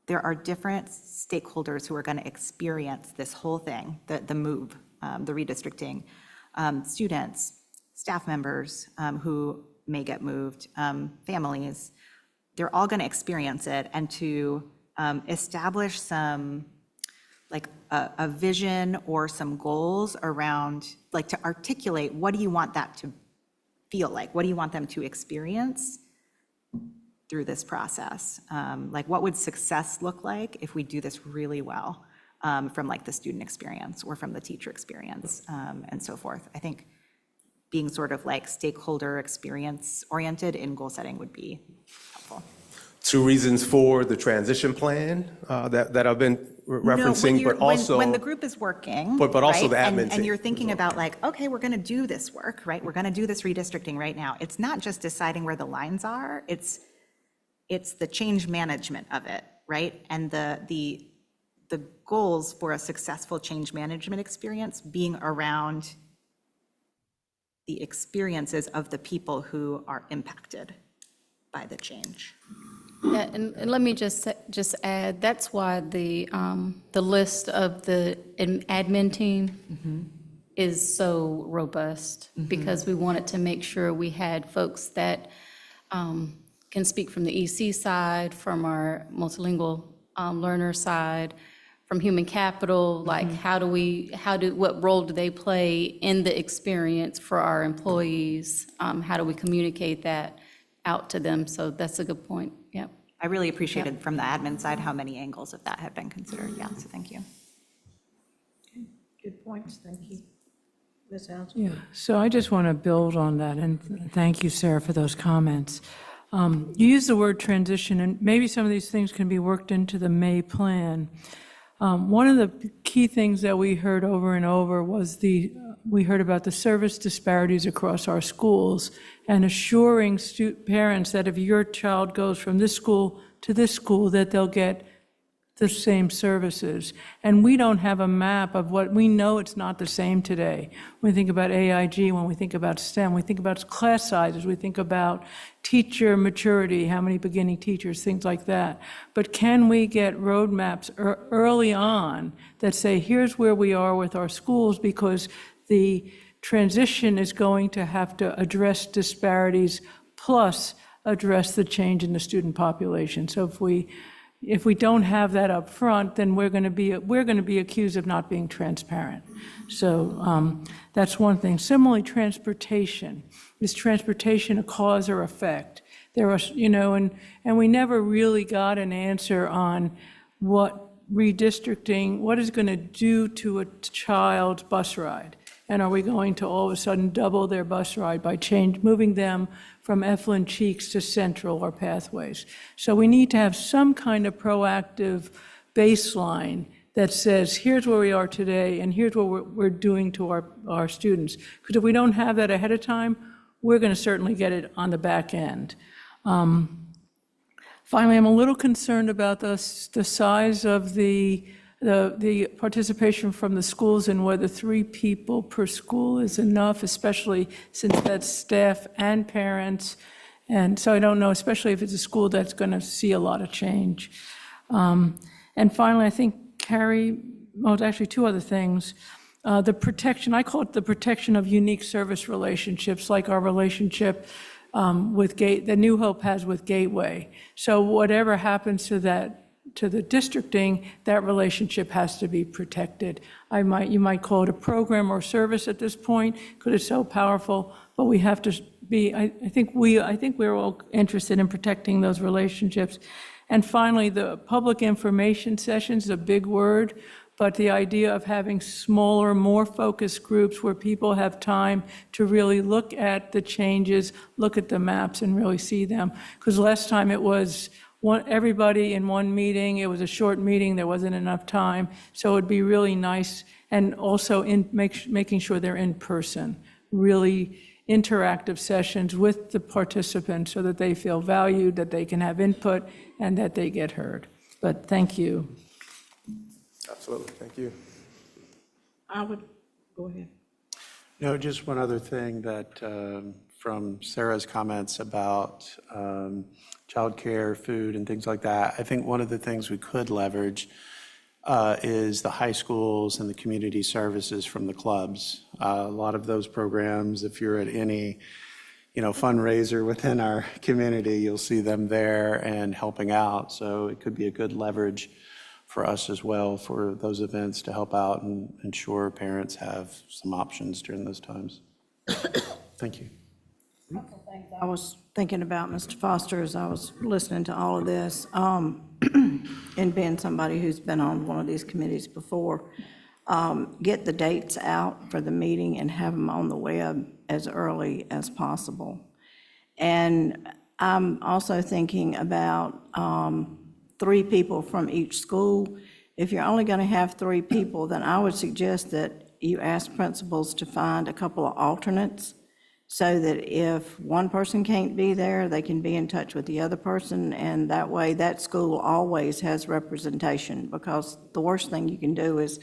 there are different stakeholders who are going to experience this whole thing, the move, the redistricting. Students, staff members who may get moved, families, they're all going to experience it, and to establish some, like a vision or some goals around, like to articulate, what do you want that to feel like? What do you want them to experience through this process? Like, what would success look like if we do this really well, from like the student experience or from the teacher experience, and so forth? I think being sort of like stakeholder experience oriented in goal setting would be helpful. 2 reasons for the transition plan that I've been referencing, but also when the group is working, but also right? the admin team. And you're thinking about like, okay, we're going to do this work, right? We're going to do this redistricting right now. It's not just deciding where the lines are. It's the change management of it, right? And the goals for a successful change management experience being around the experiences of the people who are impacted by the change. Yeah, and let me just add, that's why the list of the admin team is so robust, because we wanted to make sure we had folks that can speak from the EC side, from our multilingual learner side, from human capital, like what role do they play in the experience for our employees? How do we communicate that out to them? So that's a good point, yep. I really appreciated from the admin side how many angles of that have been considered. Yeah, so thank you. Good points, thank you. Ms. House? Yeah, so I just want to build on that, and thank you, Sarah, for those comments. You use the word transition, and maybe some of these things can be worked into the May plan. One of the key things that we heard over and over was we heard about the service disparities across our schools and assuring parents that if your child goes from this school to this school, that they'll get the same services. And we don't have a map of what, we know it's not the same today. When we think about AIG, when we think about STEM, we think about class sizes, we think about teacher maturity, how many beginning teachers, things like that. But can we get roadmaps early on that say, here's where we are with our schools, because the transition is going to have to address disparities plus address the change in the student population. So if we don't have that up front, then we're going to be accused of not being transparent. So that's one thing. Similarly, transportation. Is transportation a cause or effect? There are, and we never really got an answer on what redistricting, what is going to do to a child's bus ride. And are we going to all of a sudden double their bus ride by moving them from Efland Cheeks to Central or Pathways? So we need to have some kind of proactive baseline that says, here's where we are today, and here's what we're doing to our students. Because if we don't have that ahead of time, we're going to certainly get it on the back end. Finally, I'm a little concerned about the size of the participation from the schools and whether 3 people per school is enough, especially since that's staff and parents. And so I don't know, especially if it's a school that's going to see a lot of change. And finally, I think it's actually 2 other things. The protection, I call it the protection of unique service relationships, like our relationship that New Hope has with Gateway. So whatever happens to the districting, that relationship has to be protected. You might call it a program or service at this point, because it's so powerful, but we have to be, I think we're all interested in protecting those relationships. And finally, the public information sessions is a big word, but the idea of having smaller, more focused groups where people have time to really look at the changes, look at the maps, and really see them. Because last time it was everybody in one meeting, it was a short meeting, there wasn't enough time. So it'd be really nice, and also making sure they're in person, really interactive sessions with the participants so that they feel valued, that they can have input, and that they get heard. But thank you. Absolutely, thank you. I would, go ahead. No, just one other thing that from Sarah's comments about childcare, food, and things like that. I think one of the things we could leverage is the high schools and the community services from the clubs. A lot of those programs, if you're at any fundraiser within our community, you'll see them there and helping out. So it could be a good leverage for us as well for those events to help out and ensure parents have some options during those times. Thank you. I was thinking about, Mr. Foster, as I was listening to all of this, and being somebody who's been on one of these committees before, get the dates out for the meeting and have them on the web as early as possible. And I'm also thinking about 3 people from each school. If you're only going to have 3 people, then I would suggest that you ask principals to find a couple of alternates, so that if one person can't be there, they can be in touch with the other person, and that way that school always has representation, because the worst thing you can do is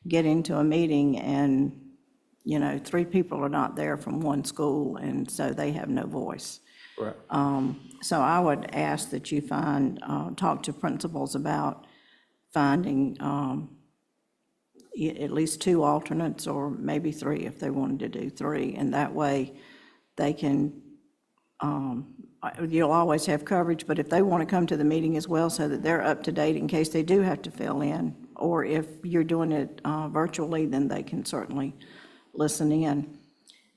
get into a meeting and, 3 people are not there from one school, and so they have no voice. Right. So I would ask that you talk to principals about finding at least 2 alternates, or maybe 3 if they wanted to do 3, and that way they can, you'll always have coverage, but if they want to come to the meeting as well so that they're up to date in case they do have to fill in, or if you're doing it virtually, then they can certainly listen in.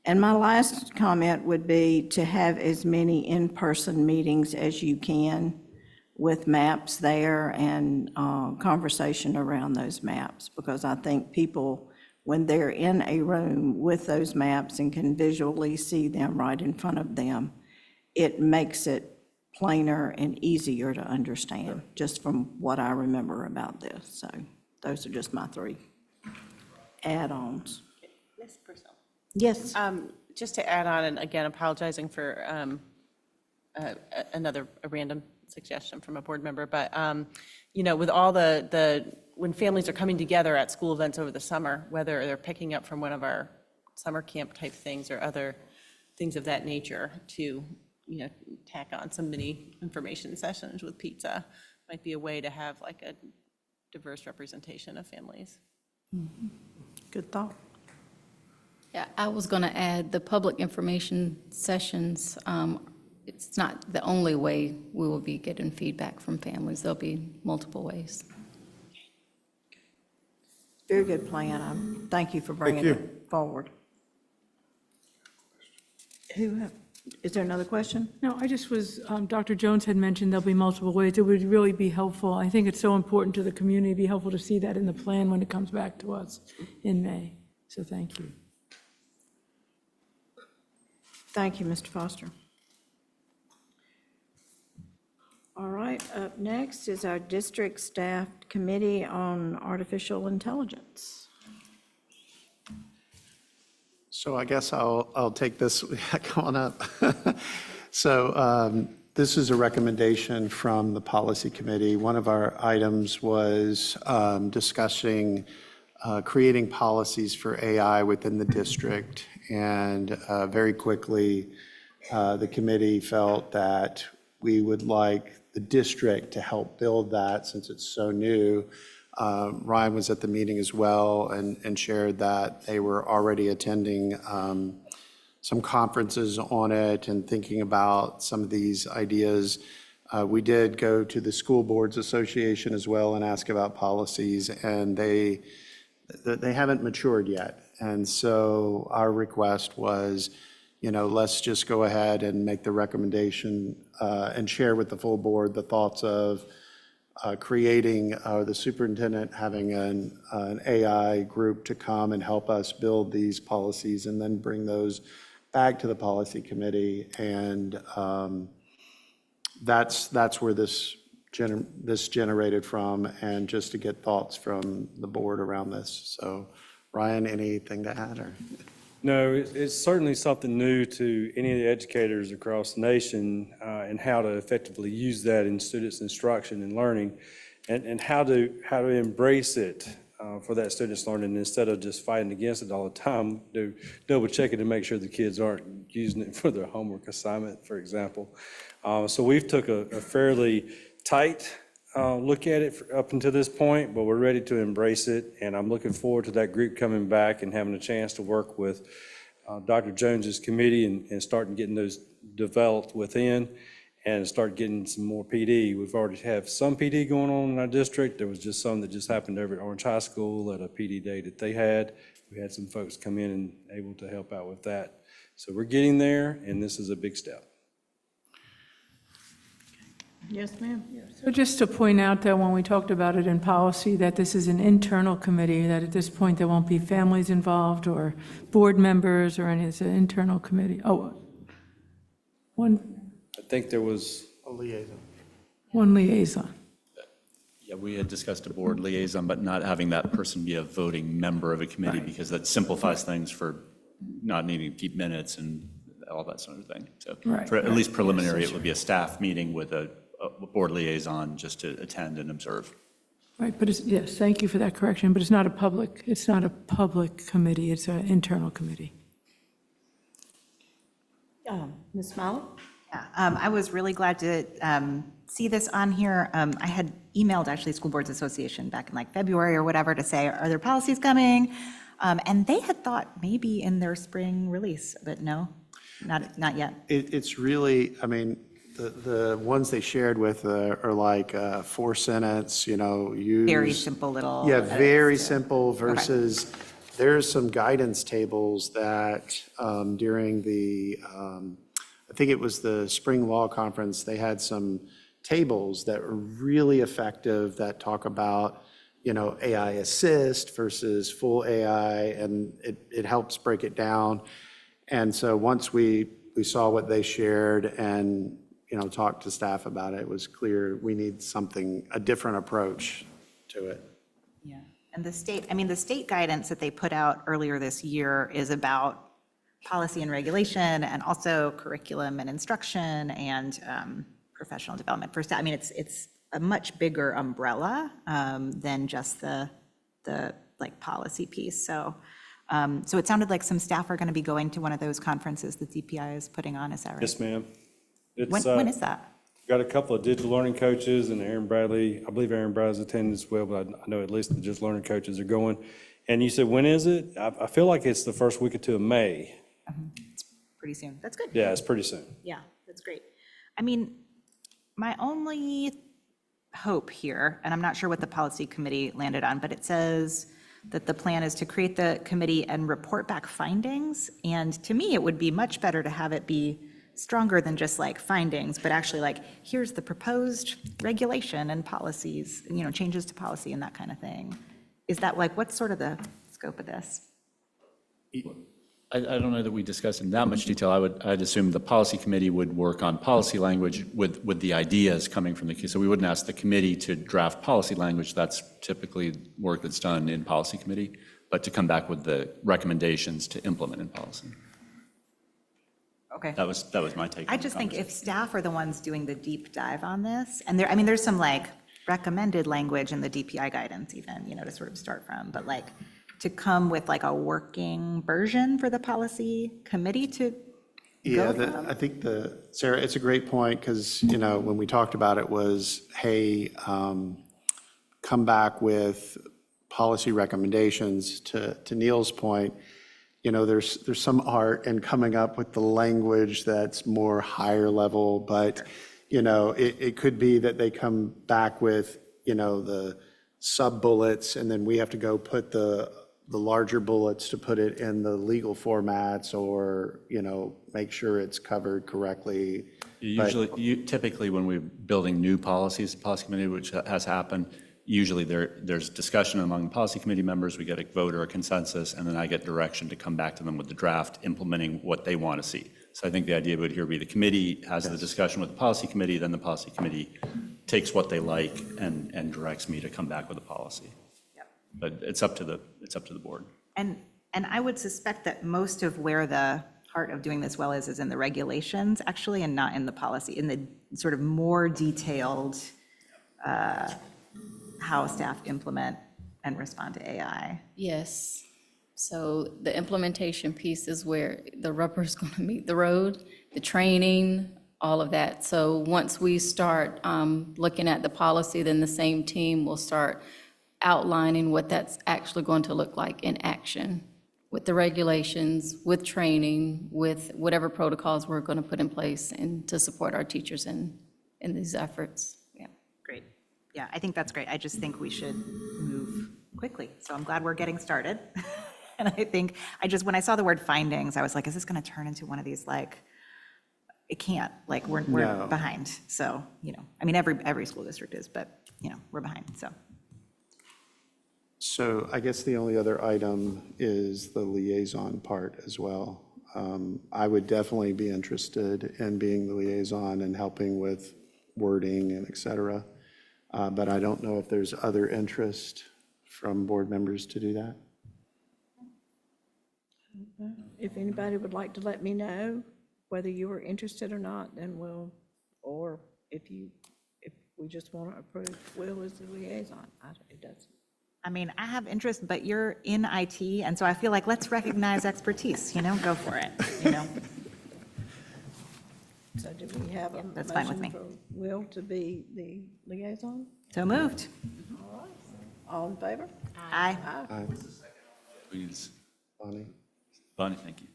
And my last comment would be to have as many in-person meetings as you can with maps there and conversation around those maps, because I think people, when they're in a room with those maps and can visually see them right in front of them, it makes it plainer and easier to understand, just from what I remember about this. So those are just my 3 add-ons. Ms. Purcell. Yes, Just to add on, and again, apologizing for a random suggestion from a board member, but, with all when families are coming together at school events over the summer, whether they're picking up from one of our summer camp type things or other things of that nature to, tack on some mini information sessions with pizza, might be a way to have like a diverse representation of families. good thought. Yeah, I was going to add the public information sessions. It's not the only way we will be getting feedback from families. There'll be multiple ways. Very good plan. Thank you for bringing it forward. Is there another question? No, I just was, Dr. Jones had mentioned there'll be multiple ways. It would really be helpful. I think it's so important to the community. It'd be helpful to see that in the plan when it comes back to us in May. So thank you. Thank you, Mr. Foster. All right, up next is our district staff committee on artificial intelligence. So I guess I'll take this, come on up. So this is a recommendation from the policy committee. One of our items was discussing creating policies for AI within the district. And very quickly, the committee felt that we would like the district to help build that since it's so new. Ryan was at the meeting as well and shared that they were already attending some conferences on it and thinking about some of these ideas. We did go to the School Boards Association as well and ask about policies, and they haven't matured yet. And so our request was, let's just go ahead and make the recommendation and share with the full board the thoughts of creating the superintendent having an AI group to come and help us build these policies and then bring those back to the policy committee. And that's where this generated from, and just to get thoughts from the board around this. So Ryan, anything to add? Or? No, it's certainly something new to any of the educators across the nation, and how to effectively use that in students' instruction and learning, and how to embrace it for that student's learning instead of just fighting against it all the time. Double check it to make sure the kids aren't using it for their homework assignment, for example. So we've took a fairly tight look at it up until this point, but we're ready to embrace it, and I'm looking forward to that group coming back and having a chance to work with Dr. Jones's committee and starting getting those developed within and start getting some more PD. We've already have some PD going on in our district. There was just some that just happened over at Orange High School at a PD day that they had. We had some folks come in and able to help out with that. So we're getting there, and this is a big step. Yes, ma'am. So just to point out that when we talked about it in policy, that this is an internal committee, that at this point there won't be families involved or board members or any, it's an internal committee. Oh, I think there was A liaison. one liaison. Yeah, we had discussed a board liaison, but not having that person be a voting member of a committee, because that simplifies things for not needing to keep minutes and all that sort of thing. So for at least preliminary, it would be a staff meeting with a board liaison just to attend and observe. Right, but it's, yes, thank you for that correction, but it's not a public committee, it's an internal committee. Ms. Smiley? Yeah, I was really glad to see this on here. I had emailed actually School Boards Association back in like February or whatever to say, are there policies coming? And they had thought maybe in their spring release, but no, not yet. It's really, I mean, the ones they shared with are like 4-sentence, use. Very simple little. Yeah, very simple versus there's some guidance tables that during the, I think it was the spring law conference, they had some tables that are really effective that talk about, AI assist versus full AI, and it helps break it down. And so once we saw what they shared and, talked to staff about it, it was clear we need a different approach to it. Yeah, and the state guidance that they put out earlier this year is about policy and regulation and also curriculum and instruction and professional development for staff. It's a much bigger umbrella than just the policy piece. So it sounded like some staff are going to be going to one of those conferences that DPI is putting on, is that right? Yes, ma'am. When is that? Got a couple of digital learning coaches, and Aaron Bradley, I believe Aaron Bradley's attending as well, but I know at least the digital learning coaches are going. And you said, when is it? I feel like it's the first week or two of May. It's pretty soon. That's good. Yeah, it's pretty soon. Yeah, that's great. My only hope here, and I'm not sure what the policy committee landed on, but it says that the plan is to create the committee and report back findings. And to me, it would be much better to have it be stronger than just findings, but actually here's the proposed regulation and policies, changes to policy and that kind of thing. Is that what's sort of the scope of this? I don't know that we discussed in that much detail. I'd assume the policy committee would work on policy language with the ideas coming from so we wouldn't ask the committee to draft policy language. That's typically work that's done in policy committee, but to come back with the recommendations to implement in policy. Okay. That was my take. I just think if staff are the ones doing the deep dive on this, and there's some recommended language in the DPI guidance even, to sort of start from, but to come with a working version for the policy committee to go from? I think Sarah, it's a great point because, when we talked about it was, hey, come back with policy recommendations. To Neil's point, there's some art in coming up with the language that's more higher level, but, it could be that they come back with, the sub bullets, and then we have to go put the larger bullets to put it in the legal formats or, make sure it's covered correctly. Typically, when we're building new policies, the policy committee, which has happened, usually there's discussion among the policy committee members, we get a vote or a consensus, and then I get direction to come back to them with the draft implementing what they want to see. So I think the idea would here be the committee has the discussion with the policy committee, then the policy committee takes what they like and directs me to come back with a policy. But it's up to the board. And I would suspect that most of where the heart of doing this well is in the regulations, actually, and not in the policy, in the sort of more detailed how staff implement and respond to AI. Yes. So the implementation piece is where the rubber's going to meet the road, the training, all of that. So once we start looking at the policy, then the same team will start outlining what that's actually going to look like in action with the regulations, with training, with whatever protocols we're going to put in place and to support our teachers in these efforts. Yeah, great. Yeah, I think that's great. I just think we should move quickly. So I'm glad we're getting started. And I think, when I saw the word findings, I was like, is this going to turn into one of these, it can't, we're No. behind. So, every school district is, but, we're behind, so. So I guess the only other item is the liaison part as well. I would definitely be interested in being the liaison and helping with wording and et cetera. But I don't know if there's other interest from board members to do that. If anybody would like to let me know whether you are interested or not, then or if we just want to approve Will as the liaison, it doesn't. I have interest, but you're in IT, and so I feel like let's recognize expertise, go for it, So do we have a that's fine with motion me. for Will to be the liaison? So moved. All right. All in favor? Aye. Please. Bonnie, Thank you.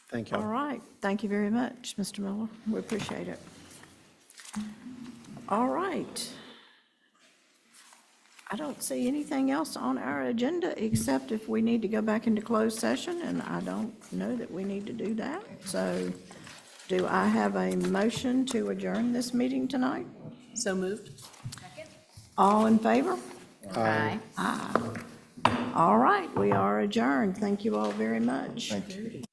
thank you. All right. Thank you very much, Mr. Miller. We appreciate it. All right. I don't see anything else on our agenda except if we need to go back into closed session, and I don't know that we need to do that. So Do I have a motion to adjourn this meeting tonight? So moved? All in favor? Aye. All right, we are adjourned. Thank you all very much. Thank you.